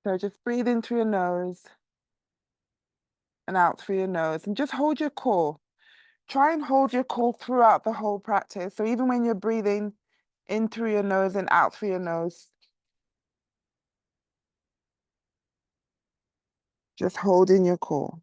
So just breathe in through your nose and out through your nose, and just hold your core. Try and hold your core throughout the whole practice. So even when you're breathing in through your nose and out through your nose, just holding your core.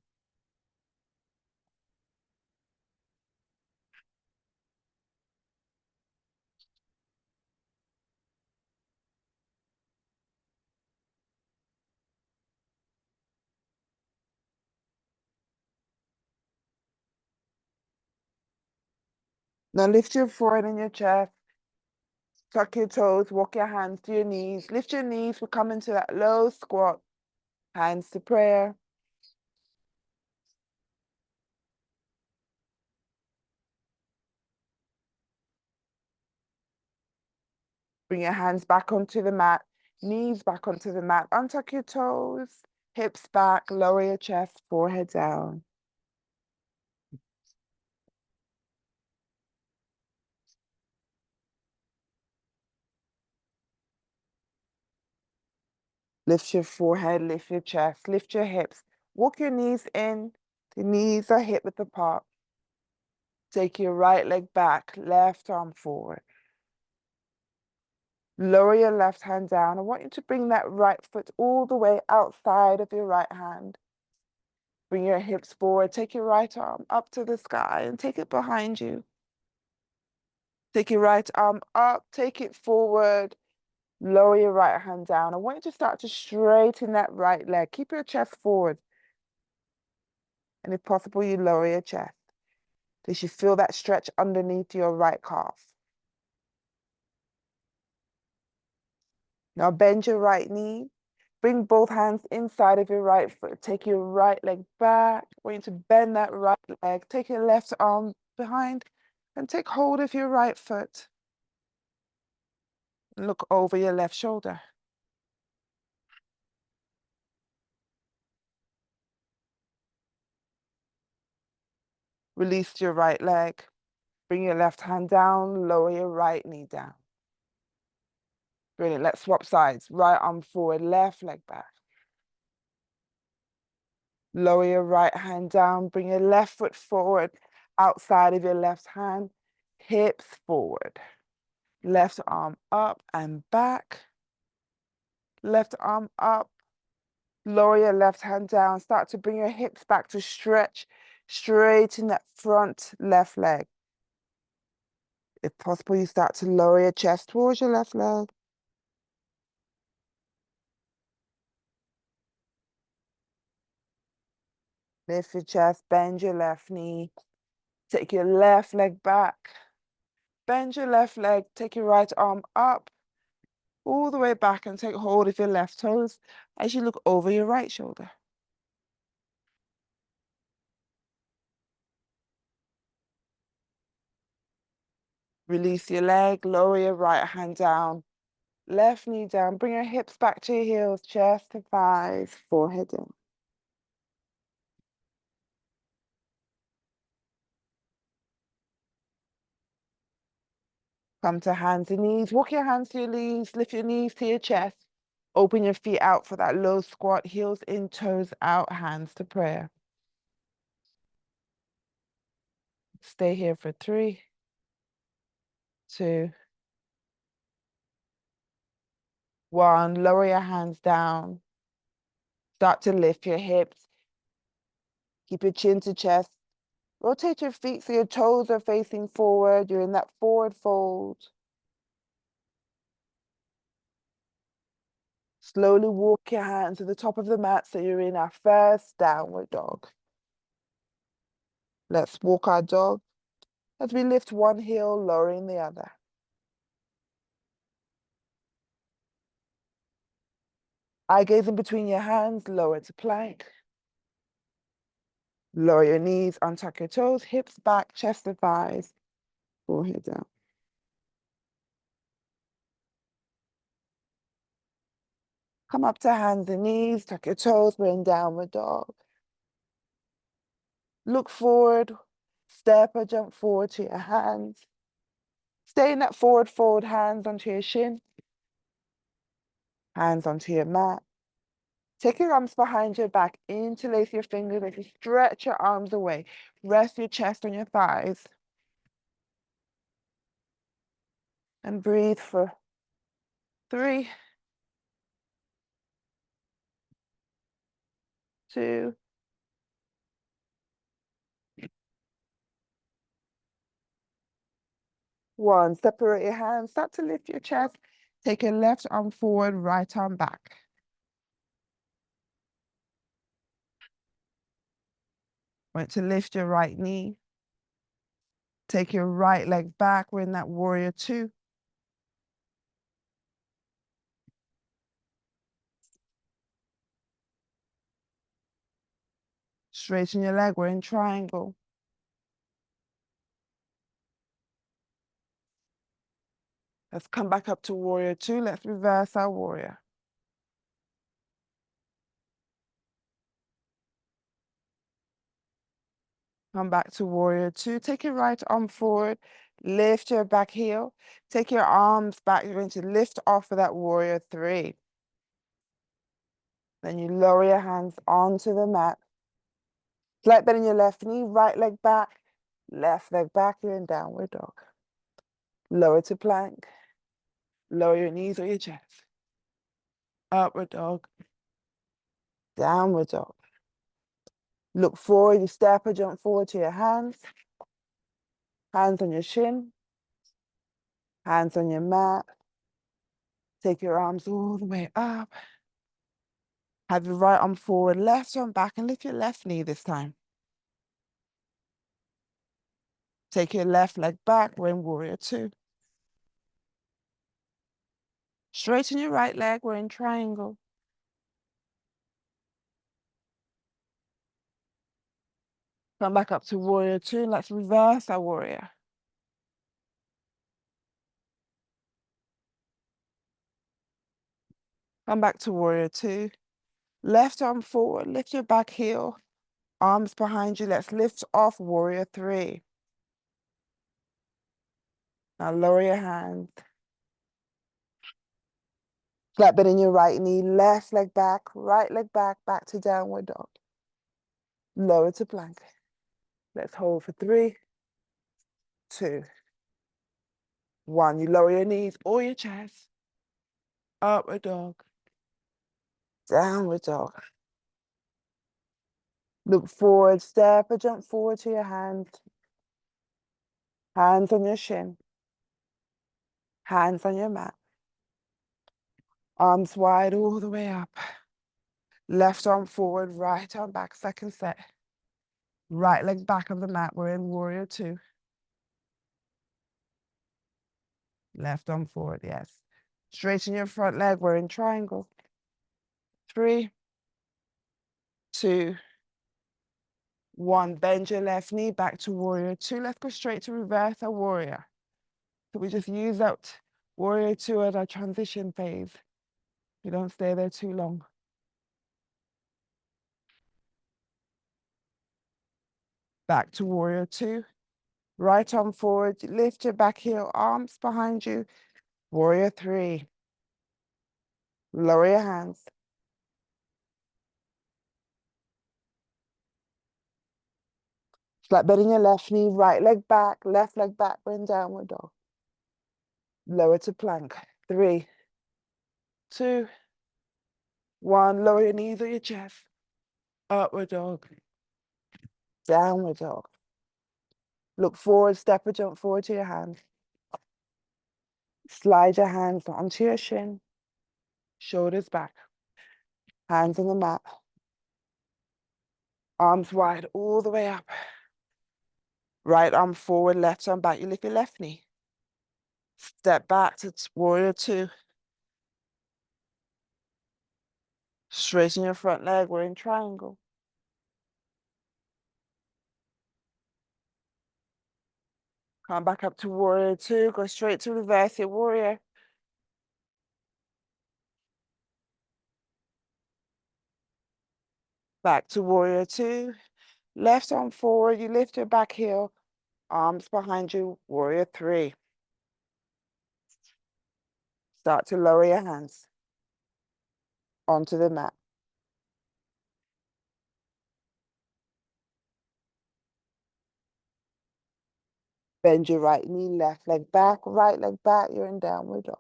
Now lift your forehead and your chest, tuck your toes, walk your hands to your knees, lift your knees, we'll come into that low squat, hands to prayer. Bring your hands back onto the mat, knees back onto the mat, untuck your toes, hips back, lower your chest, forehead down. Lift your forehead, lift your chest, lift your hips. Walk your knees in. The knees are hip width apart. Take your right leg back, left arm forward. Lower your left hand down. I want you to bring that right foot all the way outside of your right hand. Bring your hips forward. Take your right arm up to the sky and take it behind you. Take your right arm up, take it forward. Lower your right hand down. I want you to start to straighten that right leg. Keep your chest forward. And if possible, you lower your chest. You should feel that stretch underneath your right calf. Now bend your right knee. Bring both hands inside of your right foot. Take your right leg back. I want you to bend that right leg. Take your left arm behind and take hold of your right foot. Look over your left shoulder. Release your right leg. Bring your left hand down. Lower your right knee down. Brilliant. Let's swap sides. Right arm forward, left leg back. Lower your right hand down. Bring your left foot forward, outside of your left hand. Hips forward. Left arm up and back. Left arm up. Lower your left hand down. Start to bring your hips back to stretch. Straighten that front left leg. If possible, you start to lower your chest towards your left leg. Lift your chest, bend your left knee. Take your left leg back. Bend your left leg. Take your right arm up, all the way back, and take hold of your left toes as you look over your right shoulder. Release your leg, lower your right hand down, left knee down. Bring your hips back to your heels, chest to thighs, forehead in. Come to hands and knees. Walk your hands to your knees, lift your knees to your chest. Open your feet out for that low squat, heels in, toes out, hands to prayer. Stay here for 3, 2, 1. Lower your hands down. Start to lift your hips. Keep your chin to chest. Rotate your feet so your toes are facing forward. You're in that forward fold. Slowly walk your hands to the top of the mat so you're in our first downward dog. Let's walk our dog as we lift one heel, lowering the other. Eye gaze in between your hands, lower to plank. Lower your knees, untuck your toes, hips back, chest to thighs, forehead down. Come up to hands and knees, tuck your toes, we're in downward dog. Look forward, step or jump forward to your hands. Stay in that forward fold, hands onto your shin, hands onto your mat. Take your arms behind your back, interlace your fingers as you stretch your arms away. Rest your chest on your thighs. And breathe for 3, 2, 1. Separate your hands, start to lift your chest. Take your left arm forward, right arm back. Want to lift your right knee. Take your right leg back. We're in that warrior 2. Straighten your leg. We're in triangle. Let's come back up to warrior 2. Let's reverse our warrior. Come back to warrior 2. Take your right arm forward. Lift your back heel. Take your arms back. You're going to lift off of that warrior 3. Then you lower your hands onto the mat. Slight bend in your left knee, right leg back, left leg back. You're in downward dog. Lower to plank. Lower your knees or your chest. Upward dog. Downward dog. Look forward, you step or jump forward to your hands. Hands on your shin. Hands on your mat. Take your arms all the way up. Have your right arm forward, left arm back, and lift your left knee this time. Take your left leg back. We're in warrior 2. Straighten your right leg. We're in triangle. Come back up to warrior 2. Let's reverse our warrior. Come back to warrior 2. Left arm forward, lift your back heel. Arms behind you. Let's lift off warrior 3. Now lower your hands. Flat bend in your right knee, left leg back, right leg back, back to downward dog. Lower to plank. Let's hold for 3, 2, 1. You lower your knees or your chest. Upward dog. Downward dog. Look forward, step or jump forward to your hands. Hands on your shin. Hands on your mat. Arms wide all the way up. Left arm forward, right arm back, second set. Right leg back on the mat. We're in warrior 2. Left arm forward, yes. Straighten your front leg. We're in triangle. 3, 2, 1. Bend your left knee back to warrior 2. Let's go straight to reverse our warrior. So we just use that warrior 2 as our transition phase. You don't stay there too long. Back to warrior 2. Right arm forward. Lift your back heel. Arms behind you. Warrior 3. Lower your hands. Flat bend in your left knee, right leg back, left leg back, we're in downward dog. Lower to plank. 3, 2, 1. Lower your knees or your chest. Upward dog. Downward dog. Look forward, step or jump forward to your hands. Slide your hands onto your shin. Shoulders back. Hands on the mat. Arms wide all the way up. Right arm forward, left arm back. You lift your left knee. Step back to warrior 2. Straighten your front leg. We're in triangle. Come back up to warrior 2. Go straight to reverse your warrior. Back to warrior 2. Left arm forward. You lift your back heel. Arms behind you. Warrior 3. Start to lower your hands onto the mat. Bend your right knee, left leg back, right leg back. You're in downward dog.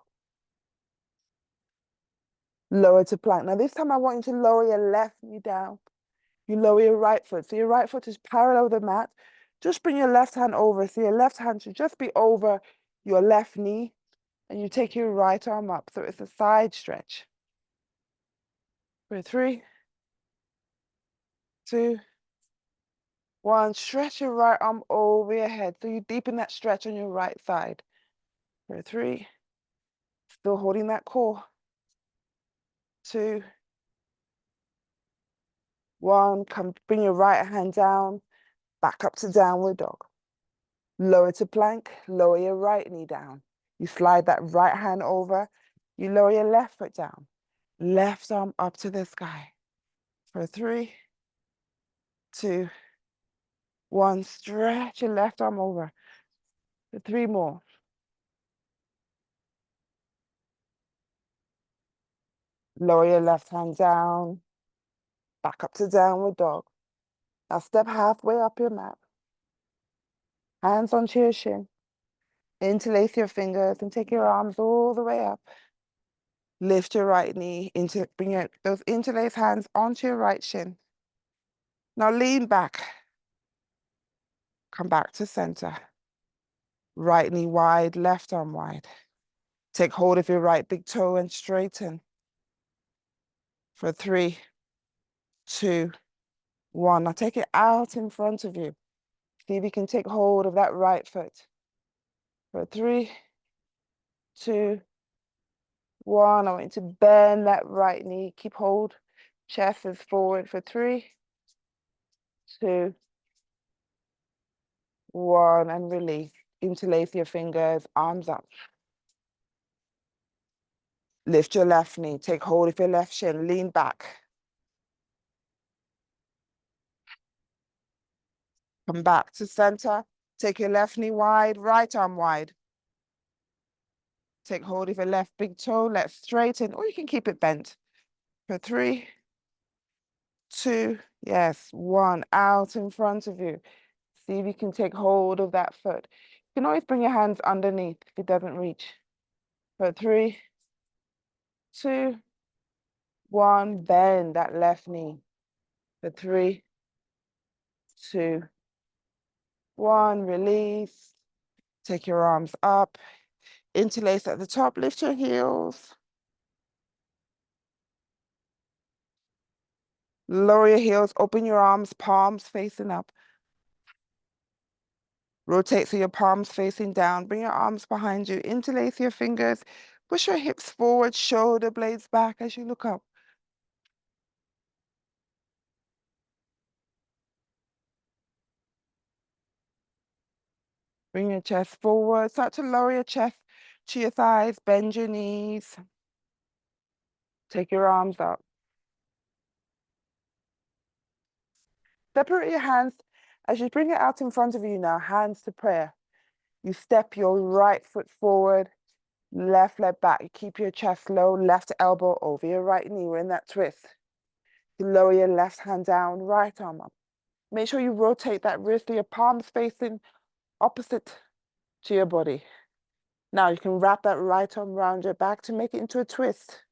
Lower to plank. Now this time I want you to lower your left knee down. You lower your right foot. So your right foot is parallel with the mat. Just bring your left hand over. So your left hand should just be over your left knee. And you take your right arm up. So it's a side stretch. For 3, 2, 1. Stretch your right arm over your head. So you deepen that stretch on your right side. For 3. Still holding that core. 2, 1. Come, bring your right hand down. Back up to downward dog. Lower to plank. Lower your right knee down. You slide that right hand over. You lower your left foot down. Left arm up to the sky. For 3, 2, 1. Stretch your left arm over. For 3 more. Lower your left hand down. Back up to downward dog. Now step halfway up your mat. Hands onto your shin. Interlace your fingers and take your arms all the way up. Lift your right knee into, bring those interlaced hands onto your right shin. Now lean back. Come back to center. Right knee wide, left arm wide. Take hold of your right big toe and straighten. For 3, 2, 1. Now take it out in front of you. See if you can take hold of that right foot. For 3, 2, 1. I want you to bend that right knee. Keep hold. Chest is forward. For 3, 2, 1. And release. Interlace your fingers. Arms up. Lift your left knee. Take hold of your left shin. Lean back. Come back to center. Take your left knee wide. Right arm wide. Take hold of your left big toe. Let's straighten. Or you can keep it bent. For 3, 2, yes, 1. Out in front of you. See if you can take hold of that foot. You can always bring your hands underneath if it doesn't reach. For 3, 2, 1. Bend that left knee. For 3, 2, 1. Release. Take your arms up. Interlace at the top. Lift your heels. Lower your heels. Open your arms. Palms facing up. Rotate so your palms facing down. Bring your arms behind you. Interlace your fingers. Push your hips forward. Shoulder blades back as you look up. Bring your chest forward. Start to lower your chest to your thighs. Bend your knees. Take your arms up. Separate your hands as you bring it out in front of you now. Hands to prayer. You step your right foot forward. Left leg back. You keep your chest low. Left elbow over your right knee. We're in that twist. You lower your left hand down. Right arm up. Make sure you rotate that wrist so your palms facing opposite to your body. Now you can wrap that right arm around your back to make it into a twist.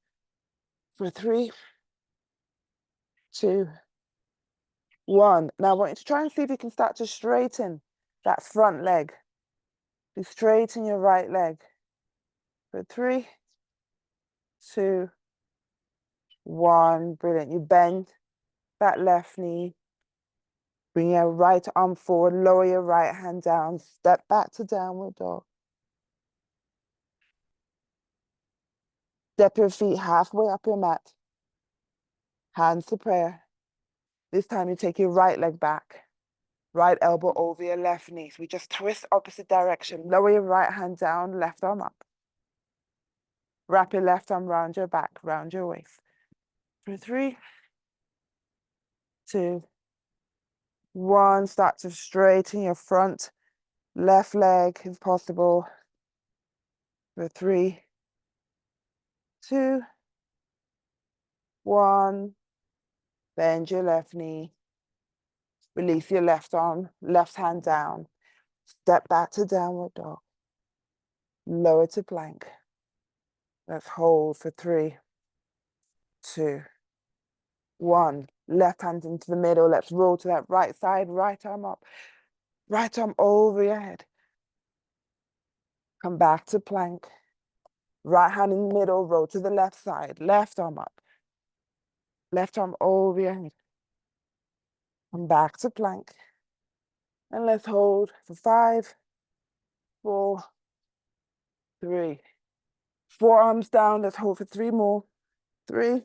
For 3, 2, 1. Now I want you to try and see if you can start to straighten that front leg. You straighten your right leg. For 3, 2, 1. Brilliant. You bend that left knee. Bring your right arm forward. Lower your right hand down. Step back to downward dog. Step your feet halfway up your mat. Hands to prayer. This time you take your right leg back. Right elbow over your left knee. So we just twist opposite direction. Lower your right hand down, left arm up. Wrap your left arm round your back, round your waist. For 3, 2, 1. Start to straighten your front left leg if possible. For 3, 2, 1. Bend your left knee. Release your left arm, left hand down. Step back to downward dog. Lower to plank. Let's hold for 3, 2, 1. Left hand into the middle. Let's roll to that right side. Right arm up. Right arm over your head. Come back to plank. Right hand in the middle. Roll to the left side. Left arm up. Left arm over your head. Come back to plank. And let's hold for 5, 4, 3. Forearms down. Let's hold for 3 more. 3,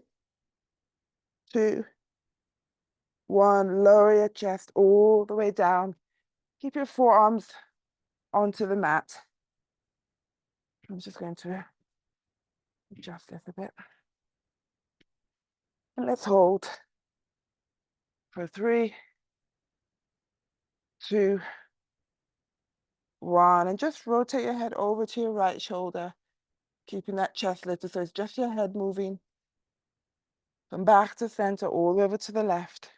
2, 1. Lower your chest all the way down. Keep your forearms onto the mat. I'm just going to adjust this a bit. And let's hold for 3, 2, 1. And just rotate your head over to your right shoulder, keeping that chest lifted. So it's just your head moving from back to center, all the way over to the left.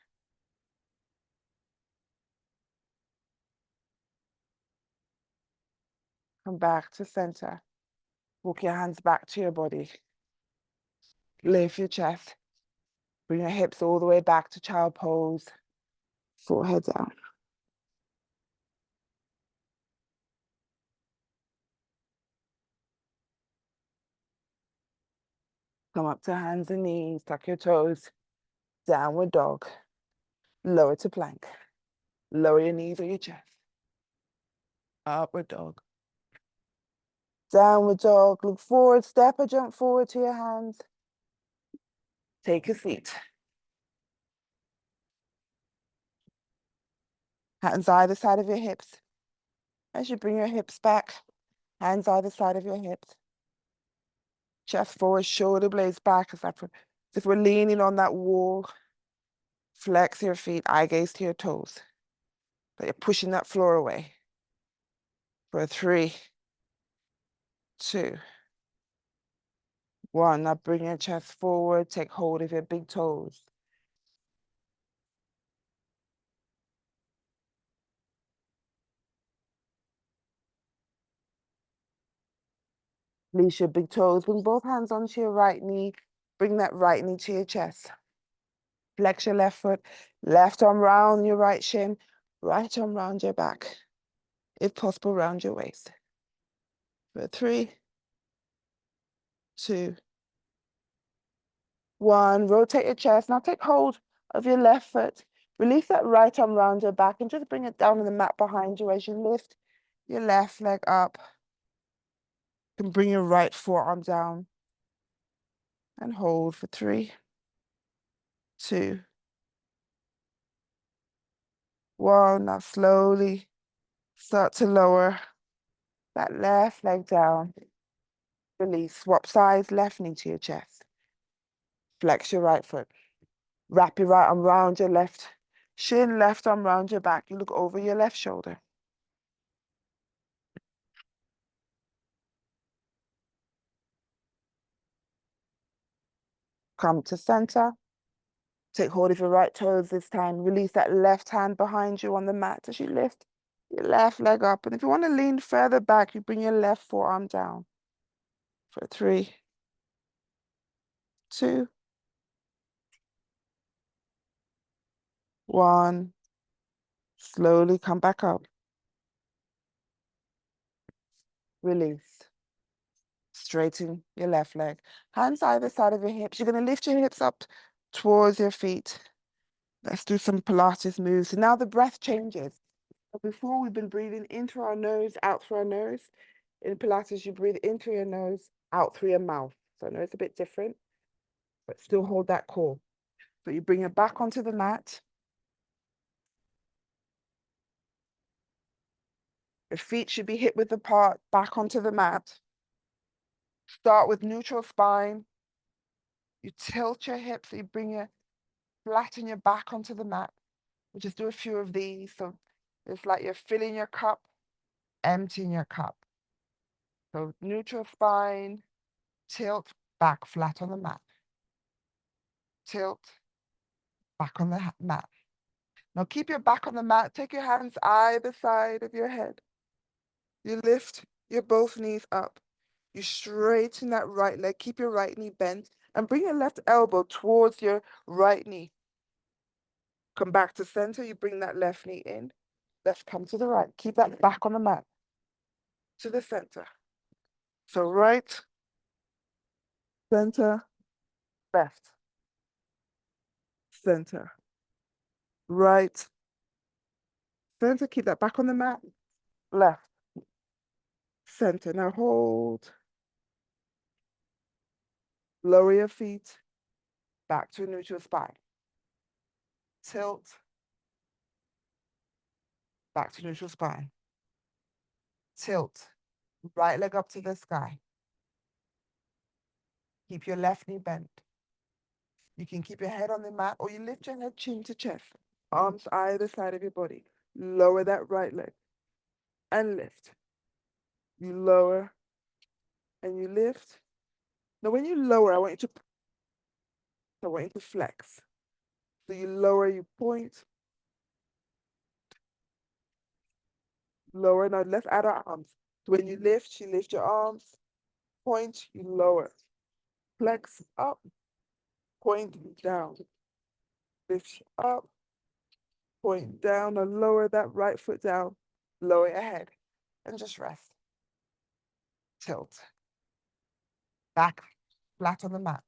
Come back to center. Walk your hands back to your body. Lift your chest. Bring your hips all the way back to child pose. Forehead down. Come up to hands and knees. Tuck your toes. Downward dog. Lower to plank. Lower your knees or your chest. Upward dog. Downward dog. Look forward. Step or jump forward to your hands. Take a seat. Hands either side of your hips. As you bring your hips back, hands either side of your hips. Chest forward, shoulder blades back, as if we're leaning on that wall. Flex your feet, eye gaze to your toes. But you're pushing that floor away. For 3, 2, 1. Now bring your chest forward, take hold of your big toes. Release your big toes. Bring both hands onto your right knee. Bring that right knee to your chest. Flex your left foot. Left arm round your right shin. Right arm round your back. If possible, round your waist. For 3, 2, 1. Rotate your chest. Now take hold of your left foot. Release that right arm round your back and just bring it down on the mat behind you as you lift your left leg up. You can bring your right forearm down and hold for 3, 2, 1. Now slowly start to lower that left leg down. Release. Swap sides, left knee to your chest. Flex your right foot. Wrap your right arm around your left shin, left arm round your back. You look over your left shoulder. Come to center. Take hold of your right toes this time. Release that left hand behind you on the mat as you lift your left leg up. And if you want to lean further back, you bring your left forearm down. For 3, 2, 1. Slowly come back up. Release. Straighten your left leg. Hands either side of your hips. You're going to lift your hips up towards your feet. Let's do some Pilates moves. And now the breath changes. Before, we've been breathing in through our nose, out through our nose. In Pilates, you breathe in through your nose, out through your mouth. So I know it's a bit different, but still hold that core. So you bring it back onto the mat. Your feet should be hip width apart, back onto the mat. Start with neutral spine. You tilt your hips, so you bring your flatten your back onto the mat. We'll just do a few of these. So it's like you're filling your cup, emptying your cup. So neutral spine, tilt, back flat on the mat. Tilt, back on the mat. Now keep your back on the mat. Take your hands either side of your head. You lift your both knees up. You straighten that right leg. Keep your right knee bent and bring your left elbow towards your right knee. Come back to center. You bring that left knee in. Let's come to the right. Keep that back on the mat. To the center. So right, center, left, center, right, center. Keep that back on the mat. Left, center. Now hold. Lower your feet back to a neutral spine. Tilt back to neutral spine. Tilt. Right leg up to the sky. Keep your left knee bent. You can keep your head on the mat or you lift your head chin to chest. Arms either side of your body. Lower that right leg and lift. You lower and you lift. Now when you lower, I want you to flex. So you lower, you point. Lower, now left outer arms. So when you lift your arms. Point, you lower. Flex up, point down. Lift up, point down, and lower that right foot down. Lower your head and just rest. Tilt. Back flat on the mat.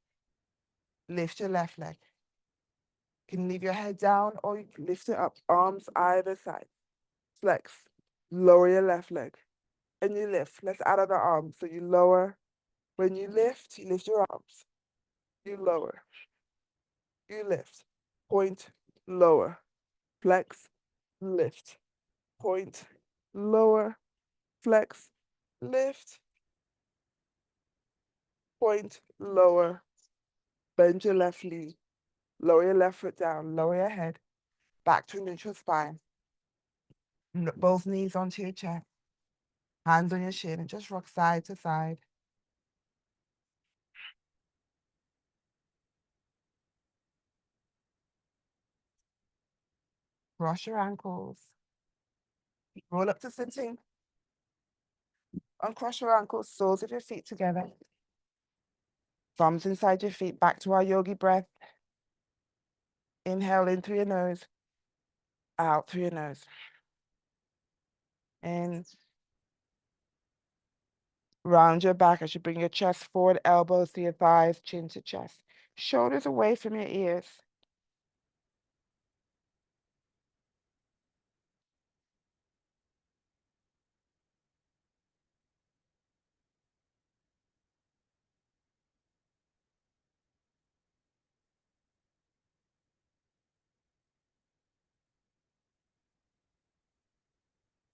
Lift your left leg. You can leave your head down or you can lift it up. Arms either side. Flex. Lower your left leg. And you lift. Let's add other arms. So you lower. When you lift your arms. You lower. You lift. Point, lower. Flex, lift. Point, lower. Flex, lift. Point, lower. Bend your left knee. Lower your left foot down. Lower your head. Back to neutral spine. Both knees onto your chest. Hands on your shin and just rock side to side. Cross your ankles. Roll up to sitting. Uncross your ankles, soles of your feet together. Thumbs inside your feet, back to our yogi breath. Inhale in through your nose, out through your nose. And round your back as you bring your chest forward, elbows to your thighs, chin to chest. Shoulders away from your ears.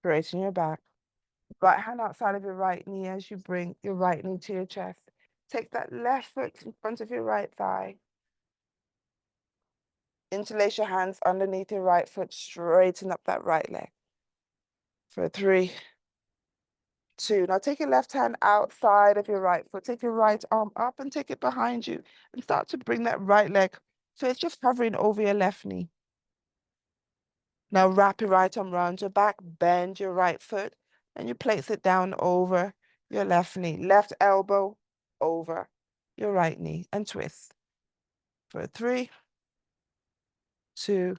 Straighten your back. Right hand outside of your right knee as you bring your right knee to your chest. Take that left foot in front of your right thigh. Interlace your hands underneath your right foot. Straighten up that right leg. For 3, 2. Now take your left hand outside of your right foot. Take your right arm up and take it behind you. And start to bring that right leg. So it's just hovering over your left knee. Now wrap your right arm around your back. Bend your right foot. And you place it down over your left knee. Left elbow over your right knee. And twist. For 3, 2,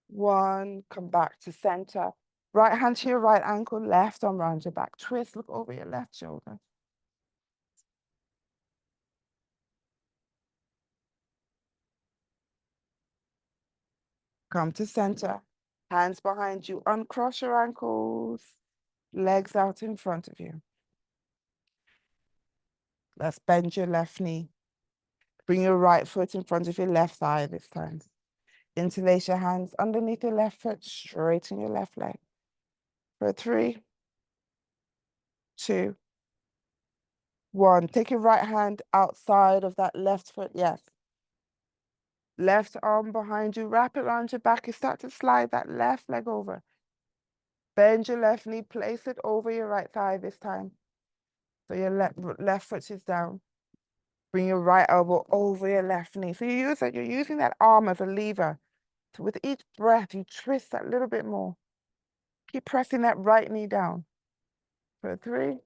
1. Come back to center. Right hand to your right ankle. Left arm around your back. Twist. Look over your left shoulder. Come to center. Hands behind you. Uncross your ankles. Legs out in front of you. Let's bend your left knee. Bring your right foot in front of your left thigh this time. Interlace your hands underneath your left foot. Straighten your left leg. For 3, 2, 1. Take your right hand outside of that left foot. Yes. Left arm behind you. Wrap it around your back. You start to slide that left leg over. Bend your left knee. Place it over your right thigh this time. So your left foot is down. Bring your right elbow over your left knee. So you're using that arm as a lever. So with each breath, you twist that little bit more. Keep pressing that right knee down. For 3,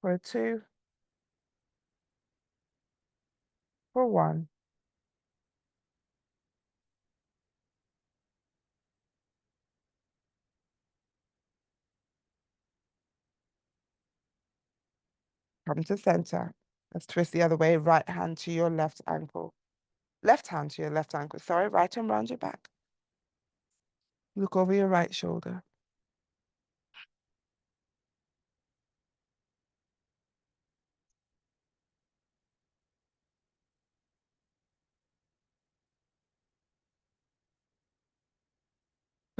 for 2, for 1. Come to center. Let's twist the other way. Right hand to your left ankle. Left hand to your left ankle. Sorry, right arm around your back. Look over your right shoulder.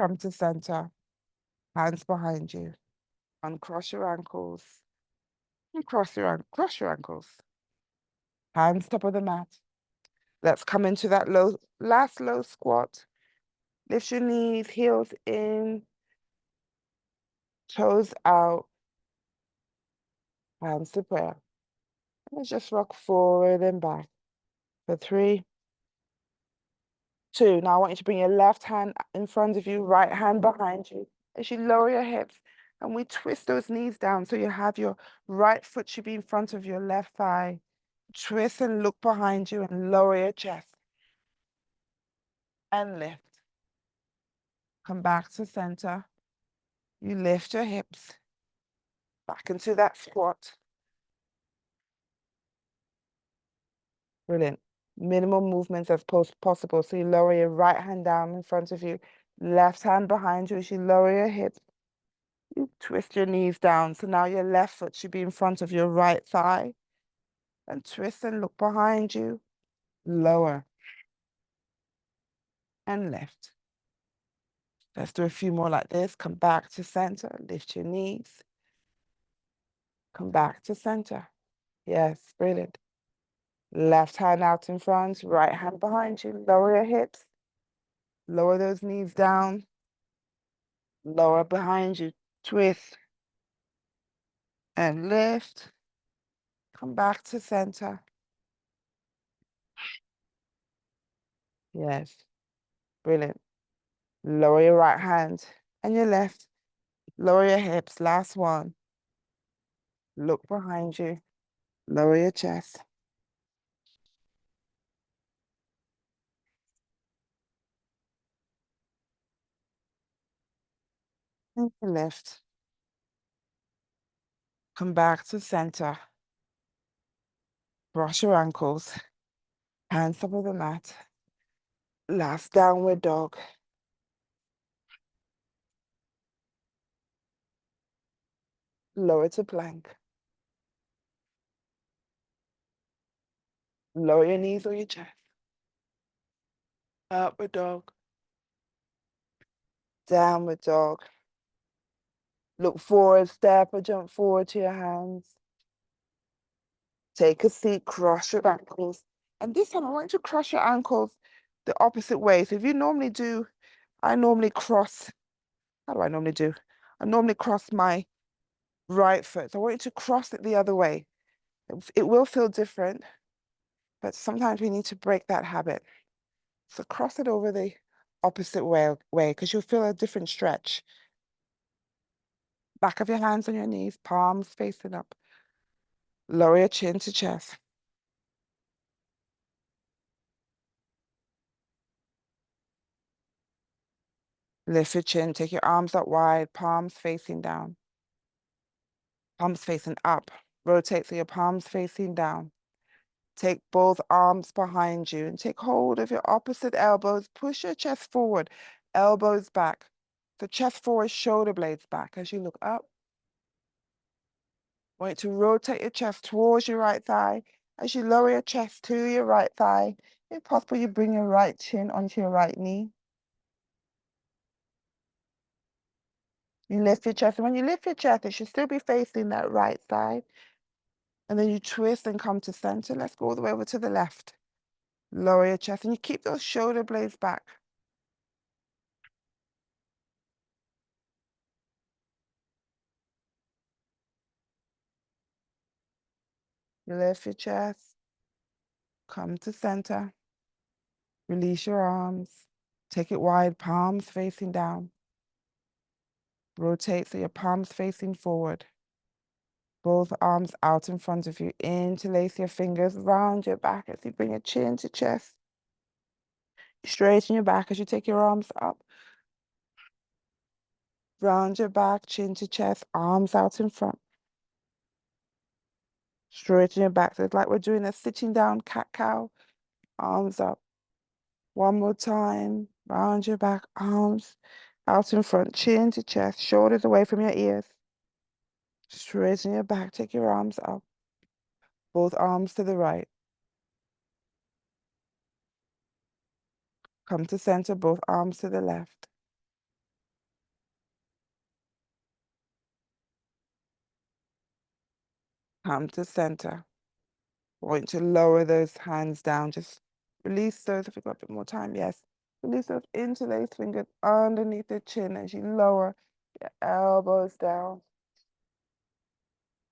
Come to center. Hands behind you. Uncross your ankles. And cross your ankles. Hands top of the mat. Let's come into that last low squat. Lift your knees, heels in, toes out, hands to prayer. Let's just rock forward and back. For 3, 2. Now I want you to bring your left hand in front of you, right hand behind you. As you lower your hips and we twist those knees down so you have your right foot should be in front of your left thigh. Twist and look behind you and lower your chest. And lift. Come back to center. You lift your hips back into that squat. Brilliant. Minimal movements as possible. So you lower your right hand down in front of you, left hand behind you as you lower your hips. You twist your knees down. So now your left foot should be in front of your right thigh. And twist and look behind you. Lower. And lift. Let's do a few more like this. Come back to center. Lift your knees. Come back to center. Yes, brilliant. Left hand out in front, right hand behind you. Lower your hips. Lower those knees down. Lower behind you. Twist and lift. Come back to center. Yes, brilliant. Lower your right hand and your left. Lower your hips. Last one. Look behind you. Lower your chest. And lift. Come back to center. Brush your ankles. Hands up on the mat. Last downward dog. Lower to plank. Lower your knees or your chest. Upward dog. Downward dog. Look forward, step or jump forward to your hands. Take a seat, cross your ankles. And this time I want you to cross your ankles the opposite way. So if you normally do, I normally cross, how do I normally do? I normally cross my right foot. So I want you to cross it the other way. It will feel different, but sometimes we need to break that habit. So cross it over the opposite way because you'll feel a different stretch. Back of your hands on your knees, palms facing up. Lower your chin to chest. Lift your chin, take your arms up wide, palms facing down. Palms facing up. Rotate so your palms facing down. Take both arms behind you and take hold of your opposite elbows. Push your chest forward, elbows back. So chest forward, shoulder blades back as you look up. Want to rotate your chest towards your right thigh. As you lower your chest to your right thigh, if possible, you bring your right chin onto your right knee. You lift your chest, and when you lift your chest, it should still be facing that right side. And then you twist and come to center. Let's go all the way over to the left. Lower your chest, and you keep those shoulder blades back. You lift your chest, come to center. Release your arms. Take it wide, palms facing down. Rotate so your palms facing forward. Both arms out in front of you. Interlace your fingers round your back as you bring your chin to chest. Straighten your back as you take your arms up. Round your back, chin to chest, arms out in front. Straighten your back. So it's like we're doing a sitting down cat-cow. Arms up. One more time. Round your back, arms out in front, chin to chest, shoulders away from your ears. Straighten your back. Take your arms up. Both arms to the right. Come to center, both arms to the left. Come to center. I want you to lower those hands down. Just release those if you've got a bit more time. Yes. Release those interlaced fingers underneath the chin as you lower your elbows down.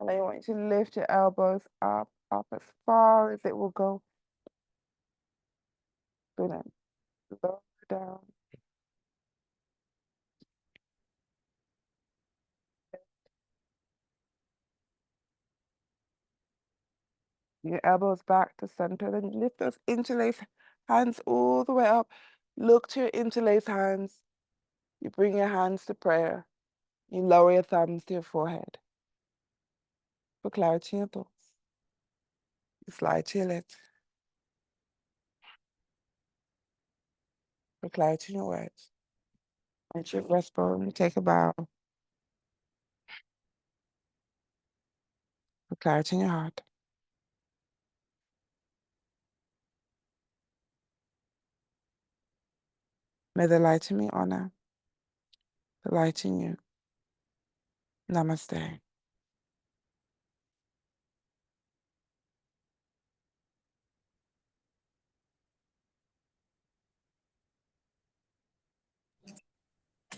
And then I want you to lift your elbows up as far as it will go. Good. Lower down. Your elbows back to center. Then you lift those interlaced hands all the way up. Look to your interlaced hands. You bring your hands to prayer. You lower your thumbs to your forehead. For clarity in your thoughts. You slide to your lips. For clarity in your words. Let your breastbone. You take a bow. For clarity in your heart. May the light in me honor the light in you. Namaste.